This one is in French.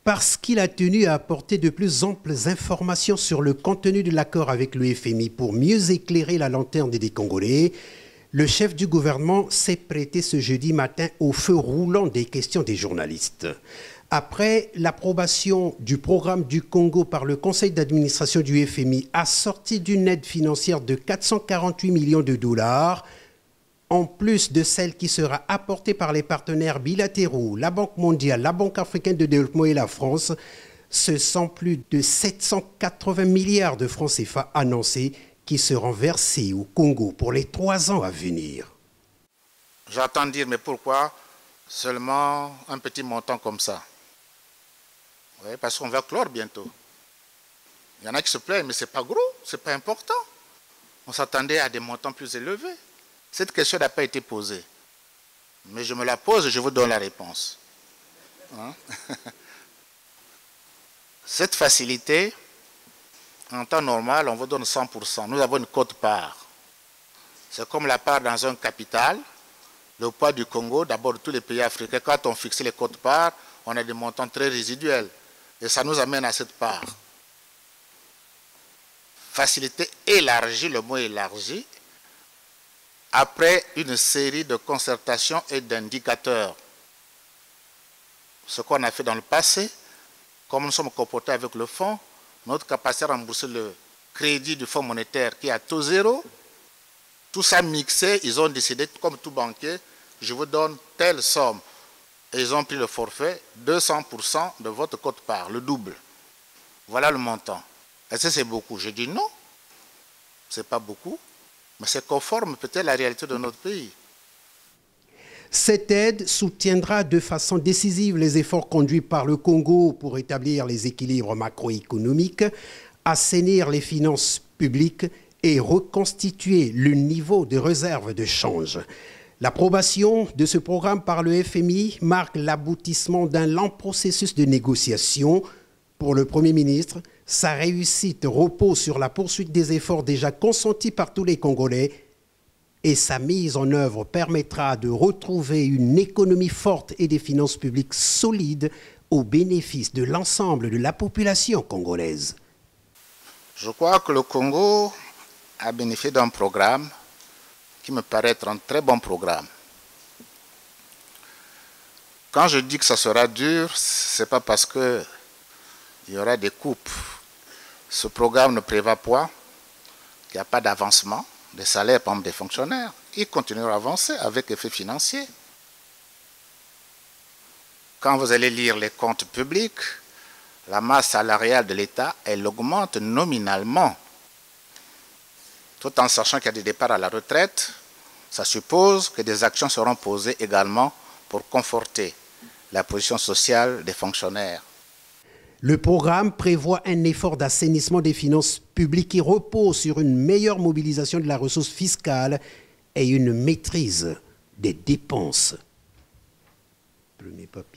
Parce qu'il a tenu à apporter de plus amples informations sur le contenu de l'accord avec le FMI pour mieux éclairer la lanterne des Congolais, le chef du gouvernement s'est prêté ce jeudi matin au feu roulant des questions des journalistes. Après l'approbation du programme du Congo par le conseil d'administration du FMI, assorti d'une aide financière de 448 millions de dollars, en plus de celle qui sera apportée par les partenaires bilatéraux, la Banque mondiale, la Banque africaine de développement et la France, ce sont plus de 780 milliards de francs CFA annoncés qui seront versés au Congo pour les 3 ans à venir. J'entends dire, mais pourquoi seulement un petit montant comme ça? Oui, parce qu'on va clore bientôt. Il y en a qui se plaignent, mais ce n'est pas gros, ce n'est pas important. On s'attendait à des montants plus élevés. Cette question n'a pas été posée. Mais je me la pose et je vous donne la réponse. Hein? Cette facilité, en temps normal, on vous donne 100%. Nous avons une quote-part. C'est comme la part dans un capital. Le poids du Congo, d'abord tous les pays africains, quand on fixe les quotes-parts, on a des montants très résiduels. Et ça nous amène à cette part. Facilité élargie, le mot élargi, après une série de concertations et d'indicateurs. Ce qu'on a fait dans le passé, comme nous sommes comportés avec le fonds, notre capacité à rembourser le crédit du fonds monétaire qui est à taux zéro, tout ça mixé, ils ont décidé, comme tout banquier, je vous donne telle somme. Et ils ont pris le forfait, 200% de votre quote-part, le double. Voilà le montant. Est-ce que c'est beaucoup? Je dis non, ce n'est pas beaucoup. Mais c'est conforme peut-être à la réalité de notre pays. Cette aide soutiendra de façon décisive les efforts conduits par le Congo pour établir les équilibres macroéconomiques, assainir les finances publiques et reconstituer le niveau de réserve de change. L'approbation de ce programme par le FMI marque l'aboutissement d'un lent processus de négociation. Pour le Premier ministre, sa réussite repose sur la poursuite des efforts déjà consentis par tous les Congolais et sa mise en œuvre permettra de retrouver une économie forte et des finances publiques solides au bénéfice de l'ensemble de la population congolaise. Je crois que le Congo a bénéficié d'un programme qui me paraît être un très bon programme. Quand je dis que ça sera dur, ce n'est pas parce qu'il y aura des coupes. Ce programme ne prévoit pas qu'il n'y a pas d'avancement des salaires, par exemple, des fonctionnaires. Ils continueront à avancer avec effet financier. Quand vous allez lire les comptes publics, la masse salariale de l'État, elle augmente nominalement. Tout en sachant qu'il y a des départs à la retraite, ça suppose que des actions seront posées également pour conforter la position sociale des fonctionnaires. Le programme prévoit un effort d'assainissement des finances publiques qui repose sur une meilleure mobilisation de la ressource fiscale et une maîtrise des dépenses. Premier papier.